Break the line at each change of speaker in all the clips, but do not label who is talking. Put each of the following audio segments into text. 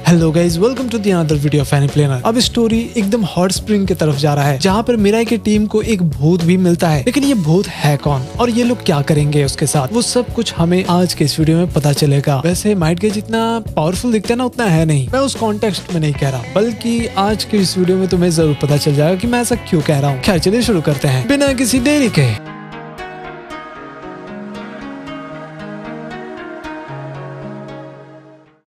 Hello guys, welcome to the another video of any planner. अब story एकदम hot spring की तरफ जा रहा है, जहाँ पर मिराई की टीम को एक भूत भी मिलता है। लेकिन ये भूत है कौन और ये लोग क्या करेंगे उसके साथ, वो सब कुछ हमें आज के इस वीडियो में पता चलेगा। वैसे माइट गेज जितना पावरफुल दिखता है ना, उतना है नहीं। मैं उस कॉन्टेक्स्ट में नहीं कह रहा, बल्कि आज के इस वीडियो में तुम्हें जरूर पता चल जाएगा कि मैं ऐसा क्यों कह रहा हूँ। खैर चलिए शुरू करते हैं बिना किसी देरी के।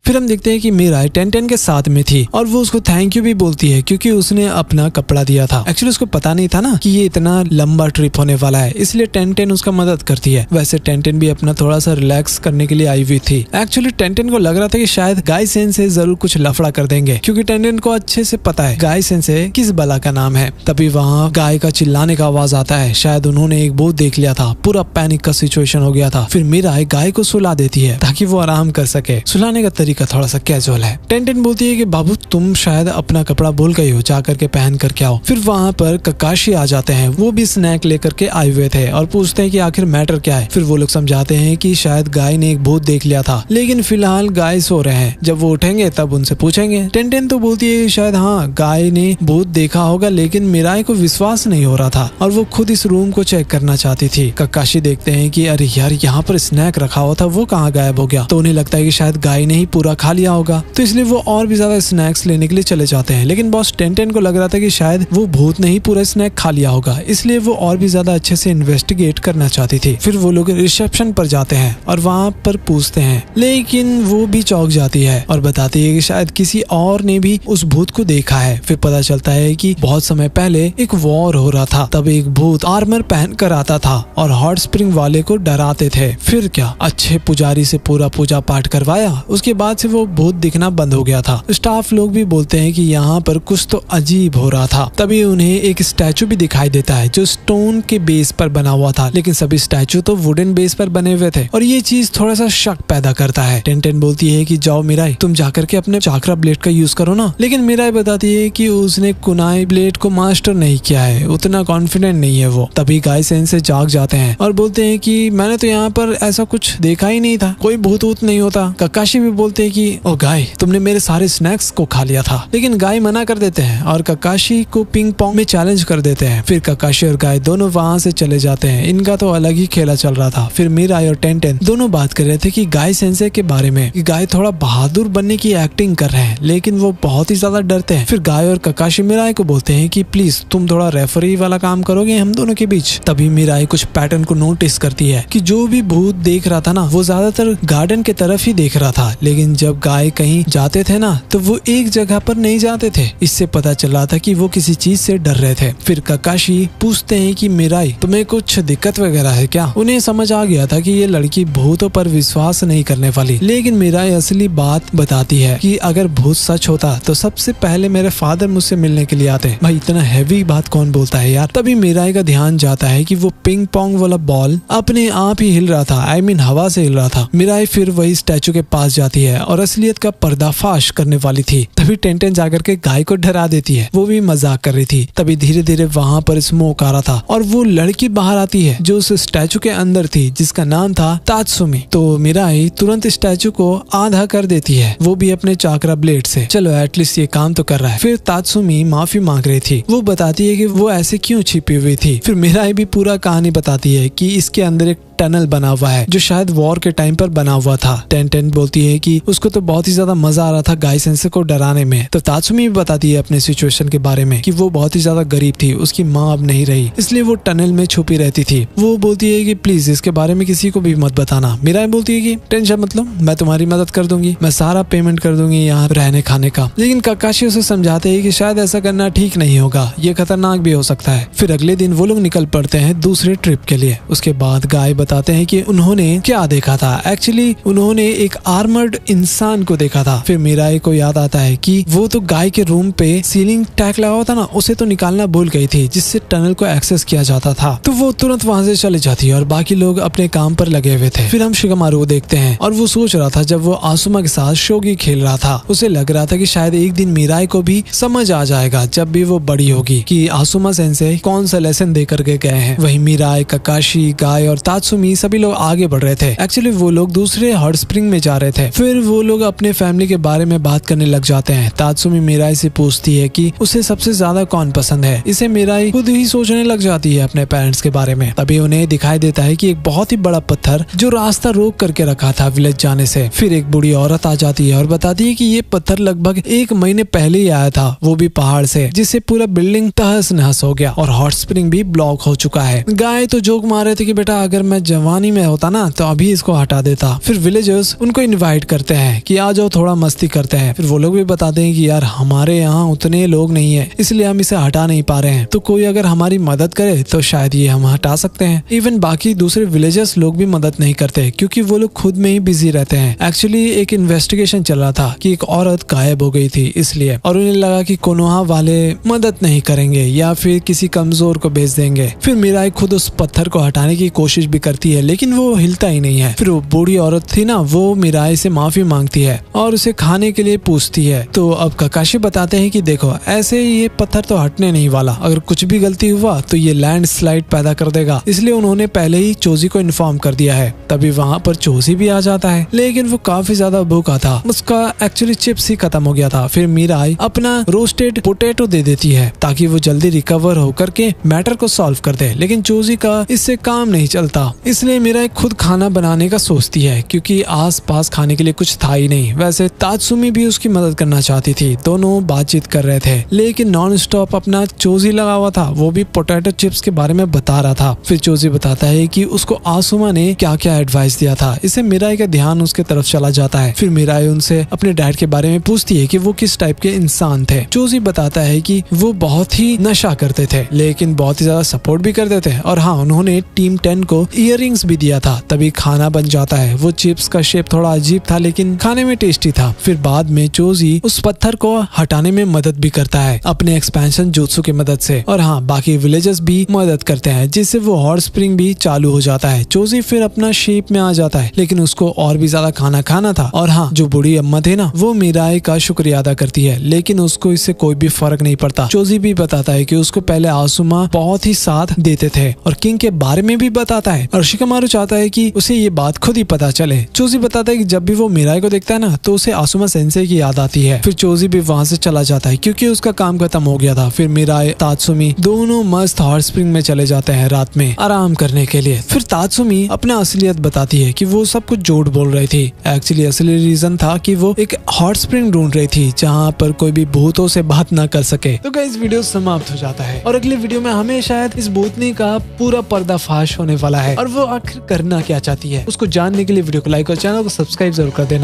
फिर हम देखते हैं कि मिराई टेन के साथ में थी और वो उसको थैंक यू भी बोलती है क्योंकि उसने अपना कपड़ा दिया था। एक्चुअली उसको पता नहीं था ना कि ये इतना लंबा ट्रिप होने वाला है, इसलिए टेन उसका मदद करती है। वैसे टेन भी अपना थोड़ा सा रिलैक्स करने के लिए आई हुई थी। एक्चुअली टेन को लग रहा था कि शायद गाय सेंसे जरूर कुछ लफड़ा कर देंगे, क्योंकि टेन को अच्छे से पता है गाय सेंसे किस बला का नाम है। तभी वहाँ गाय का चिल्लाने का आवाज आता है। शायद उन्होंने एक भूत देख लिया था, पूरा पैनिक का सिचुएशन हो गया था। फिर मिराई गाय को सुला देती है ताकि वो आराम कर सके। सुलाने का तरीका थोड़ा सा कैजुअल है। टेन बोलती है कि बाबू तुम शायद अपना कपड़ा भूल गई हो, जा करके पहन करके आओ। फिर वहाँ पर ककाशी आ जाते हैं, वो भी स्नैक लेकर के आए हुए थे और पूछते हैं कि आखिर मैटर क्या है। फिर वो लोग समझाते हैं कि शायद गाय ने एक भूत देख लिया था, लेकिन फिलहाल गाय सो रहे हैं, जब वो उठेंगे तब उनसे पूछेंगे। टेन तो बोलती है कि शायद हाँ गाय ने भूत देखा होगा, लेकिन मिराई को विश्वास नहीं हो रहा था और वो खुद इस रूम को चेक करना चाहती थी। ककाशी देखते हैं कि अरे यार यहाँ पर स्नैक रखा हुआ था, वो कहाँ गायब हो गया। तो उन्हें लगता है कि शायद गाय ने ही पूरा खा लिया होगा, तो इसलिए वो और भी ज्यादा स्नैक्स लेने के लिए चले जाते हैं। लेकिन बॉस टेन को लग रहा था कि शायद वो भूत ने ही पूरा स्नैक खा लिया होगा, इसलिए वो और भी ज्यादा अच्छे से इन्वेस्टिगेट करना चाहती थी। फिर वो लोग रिसेप्शन पर जाते हैं और वहाँ पर पूछते हैं, लेकिन वो भी चौंक जाती है और बताती है कि शायद किसी और ने भी उस भूत को देखा है। फिर पता चलता है कि बहुत समय पहले एक वॉर हो रहा था, तब एक भूत आर्मर पहन कर आता था और हॉट स्प्रिंग वाले को डराते थे। फिर क्या, अच्छे पुजारी से पूरा पूजा पाठ करवाया, उसके बाद से वो भूत दिखना बंद हो गया था। स्टाफ लोग भी बोलते हैं कि यहाँ पर कुछ तो अजीब हो रहा था। तभी उन्हें एक स्टैचू भी दिखाई देता है जो स्टोन के बेस पर बना हुआ था, लेकिन सभी स्टैचू तो वुडन बेस पर बने हुए थे और ये चीज थोड़ा सा शक पैदा करता है। टेन बोलती है कि जाओ मिराई, तुम जाकर के अपने चाकरा ब्लेड का यूज करो ना। लेकिन मिराई बताती है कि उसने कुनाई ब्लेड को मास्टर नहीं किया है, उतना कॉन्फिडेंट नहीं है वो। तभी गाय सेंसे जाग जाते हैं और बोलते हैं कि मैंने तो यहाँ पर ऐसा कुछ देखा ही नहीं था, कोई भूत वूत नहीं होता। ककाशी भी बोलते हैं कि ओ गाय, तुमने मेरे सारे स्नैक्स को खा लिया था। लेकिन गाय मना कर देते हैं और ककाशी को पिंग पोंग में चैलेंज कर देते हैं। फिर ककाशी और गाय दोनों वहाँ से चले जाते हैं। इनका तो अलग ही खेला चल रहा था। फिर मिराई और टेन दोनों बात कर रहे थे कि गाय सेंसे के बारे में, कि गाय थोड़ा बहादुर बनने की एक्टिंग कर रहे हैं, लेकिन वो बहुत ही ज्यादा डरते हैं। फिर गाय और ककाशी मिराई को बोलते हैं कि प्लीज तुम थोड़ा रेफरी वाला काम करोगे हम दोनों के बीच। तभी मिराई कुछ पैटर्न को नोटिस करती है कि जो भी भूत देख रहा था ना, वो ज्यादातर गार्डन के तरफ ही देख रहा था, लेकिन जब गाय कहीं जाते थे ना तो वो एक जगह पर नहीं जाते थे। इससे पता चला था कि वो किसी चीज से डर रहे थे। फिर ककाशी पूछते हैं कि मिराई, तुम्हें कुछ दिक्कत वगैरह है क्या। उन्हें समझ आ गया था कि ये लड़की भूतों पर विश्वास नहीं करने वाली, लेकिन मिराई असली बात बताती है कि अगर भूत सच होता तो सबसे पहले मेरे फादर मुझसे मिलने के लिए आते। भाई इतना हैवी बात कौन बोलता है यार। तभी मिराई का ध्यान जाता है कि वो पिंग पोंग वाला बॉल अपने आप ही हिल रहा था, आई मीन हवा से हिल रहा था। मिराई फिर वही स्टैचू के पास जाती है और असलियत का पर्दाफाश करने वाली थी। तभी टेन जाकर के गाय को डरा देती है, वो भी मजाक कर रही थी। तभी धीरे धीरे वहाँ पर स्मोक आ रहा था और वो लड़की बाहर आती है जो उस स्टैचू के अंदर थी, जिसका नाम था तात्सुमी। तो मिराई तुरंत स्टैचू को आधा कर देती है, वो भी अपने चाकरा ब्लेड से। चलो एटलीस्ट ये काम तो कर रहा है। फिर तात्सुमी माफी मांग रही थी, वो बताती है कि वो ऐसे क्यों छिपी हुई थी। फिर मिराई भी पूरा कहानी बताती है कि इसके अंदर एक टनल बना हुआ है जो शायद वॉर के टाइम पर बना हुआ था। टेन बोलती है कि उसको तो बहुत ही ज्यादा मजा आ रहा था गाय सेंसे को डराने में। तो तात्सुमी भी बताती है अपने सिचुएशन के बारे में कि वो बहुत ही ज्यादा गरीब थी, उसकी माँ अब नहीं रही, इसलिए वो टनल में छुपी रहती थी। वो बोलती है कि प्लीज इसके बारे में किसी को भी मत बताना। मिराई बोलती है कि टेंशन मतलब, मैं तुम्हारी मदद कर दूंगी, मैं सारा पेमेंट कर दूंगी यहाँ रहने खाने का। लेकिन ककाशी उसे समझाते हैं कि शायद ऐसा करना ठीक नहीं होगा, ये खतरनाक भी हो सकता है। फिर अगले दिन वो लोग निकल पड़ते हैं दूसरे ट्रिप के लिए। उसके बाद गाय बताते हैं कि उन्होंने क्या देखा था। एक्चुअली उन्होंने एक आर्मर्ड इंसान को देखा था। फिर मिराई को याद आता है कि वो तो गाय के रूम पे सीलिंग टैग लगा हुआ था ना, उसे तो निकालना भूल गई थी, जिससे टनल को एक्सेस किया जाता था। तो वो तुरंत वहाँ से चले जाती है और बाकी लोग अपने काम पर लगे हुए थे। फिर हम शिगामारू को देखते हैं और वो सोच रहा था जब वो आसुमा के साथ शोगी खेल रहा था, उसे लग रहा था कि शायद एक दिन मिराई को भी समझ आ जाएगा जब भी वो बड़ी होगी कि आसुमा सेंसे कौन सा लेसन दे करके गए हैं। वही मिराई, ककाशी, गाय और तात्सुमी तात्सुमी सभी लोग आगे बढ़ रहे थे। एक्चुअली वो लोग दूसरे हॉट स्प्रिंग में जा रहे थे। फिर वो लोग अपने फैमिली के बारे में बात करने लग जाते हैं। तात्सुमी मिराई से पूछती है कि उसे सबसे ज्यादा कौन पसंद है। इसे मिराई खुद ही सोचने लग जाती है अपने पेरेंट्स के बारे में। तभी उन्हें दिखाई देता है कि एक बहुत ही बड़ा पत्थर जो रास्ता रोक करके रखा था विलेज जाने से। फिर एक बूढ़ी औरत आ जाती है और बताती है कि ये पत्थर लगभग 1 महीने पहले ही आया था, वो भी पहाड़ से, जिससे पूरा बिल्डिंग तहस नहस हो गया और हॉट स्प्रिंग भी ब्लॉक हो चुका है। गाय तो जोक मार रहे थे कि बेटा अगर मैं जवानी में होता ना तो अभी इसको हटा देता। फिर विलेजर्स उनको इनवाइट करते हैं कि आ जाओ थोड़ा मस्ती करते हैं। फिर वो लोग भी बताते हैं कि यार हमारे यहाँ उतने लोग नहीं है इसलिए हम इसे हटा नहीं पा रहे हैं, तो कोई अगर हमारी मदद करे तो शायद ये हम हटा सकते हैं। इवन बाकी दूसरे विलेजर्स लोग भी मदद नहीं करते क्योंकि वो लोग खुद में ही बिजी रहते हैं। एक्चुअली एक इन्वेस्टिगेशन चल रहा था कि एक औरत गायब हो गई थी इसलिए, और उन्हें लगा कि कोनोहा वाले मदद नहीं करेंगे या फिर किसी कमजोर को भेज देंगे। फिर मिराई खुद उस पत्थर को हटाने की कोशिश भी करती है लेकिन वो हिलता ही नहीं है। फिर वो बूढ़ी औरत थी ना, वो मिराई से माफी मांगती है और उसे खाने के लिए पूछती है। तो अब काकाशी बताते हैं कि देखो ऐसे ये पत्थर तो हटने नहीं वाला, अगर कुछ भी गलती हुआ तो ये लैंड स्लाइड पैदा कर देगा, इसलिए उन्होंने पहले ही चोजी को इन्फॉर्म कर दिया है। तभी वहाँ पर चोजी भी आ जाता है लेकिन वो काफी ज्यादा भूखा था, उसका एक्चुअली चिप्स ही खत्म हो गया था। फिर मिराई अपना रोस्टेड पोटैटो दे देती है ताकि वो जल्दी रिकवर होकर के मैटर को सॉल्व कर दे, लेकिन चोजी का इससे काम नहीं चलता, इसलिए मिराई खुद खाना बनाने का सोचती है क्योंकि आस पास खाने के लिए कुछ था ही नहीं। वैसे तात्सुमी भी उसकी मदद करना चाहती थी, दोनों बातचीत कर रहे थे लेकिन नॉन स्टॉप अपना चोजी लगा हुआ था, वो भी पोटैटो चिप्स के बारे में बता रहा था। फिर चोजी बताता है कि उसको आसुमा ने क्या क्या एडवाइस दिया था, इससे मिराई का ध्यान उसके तरफ चला जाता है। फिर मिराई उनसे अपने डैड के बारे में पूछती है कि वो किस टाइप के इंसान थे। चोजी बताता है कि वो बहुत ही नशा करते थे लेकिन बहुत ही ज्यादा सपोर्ट भी करते थे, और हाँ उन्होंने टीम 10 को इयररिंग्स भी दिया था। तभी खाना बन जाता है। वो चिप्स का शेप थोड़ा अजीब था लेकिन खाने में टेस्टी था। फिर बाद में चोजी उस पत्थर को हटाने में मदद भी करता है अपने एक्सपेंशन जुत्सु की मदद से, और हाँ बाकी विलेजर्स भी मदद करते हैं जिससे वो हॉट स्प्रिंग भी चालू हो जाता है। चोजी फिर अपना शेप में आ जाता है लेकिन उसको और भी ज्यादा खाना खाना था, और हाँ जो बूढ़ी अम्मा थे ना वो मिराई का शुक्रिया अदा करती है लेकिन उसको इससे कोई भी फर्क नहीं पड़ता। चोजी भी बताता है कि उसको पहले आसुमा बहुत ही साथ देते थे और किंग के बारे में भी बताता है, और शिकामारु चाहता है कि उसे ये बात खुद ही पता चले। चोजी बताता है कि जब भी वो मिराई को देखता है ना तो उसे आसुमा सेंसेई की याद आती है। फिर चोजी भी वहाँ से चला जाता है क्योंकि उसका काम खत्म हो गया था। फिर मिराई तात्सुमी दोनों मस्त हॉट स्प्रिंग में चले जाते हैं रात में आराम करने के लिए। फिर तात्सुमी अपना असलियत बताती है कि वो सब कुछ झूठ बोल रही थी। एक्चुअली असली रीजन था कि वो एक हॉट स्प्रिंग ढूंढ रही थी जहाँ पर कोई भी भूतों से बात ना कर सके। तो गाइस वीडियो समाप्त हो जाता है और अगली वीडियो में हमें शायद इस भूतनी का पूरा पर्दाफाश होने वाला है और वो आखिर करना क्या चाहती है। उसको जानने के लिए वीडियो को लाइक और चैनल को सब्सक्राइब जरूर कर देना।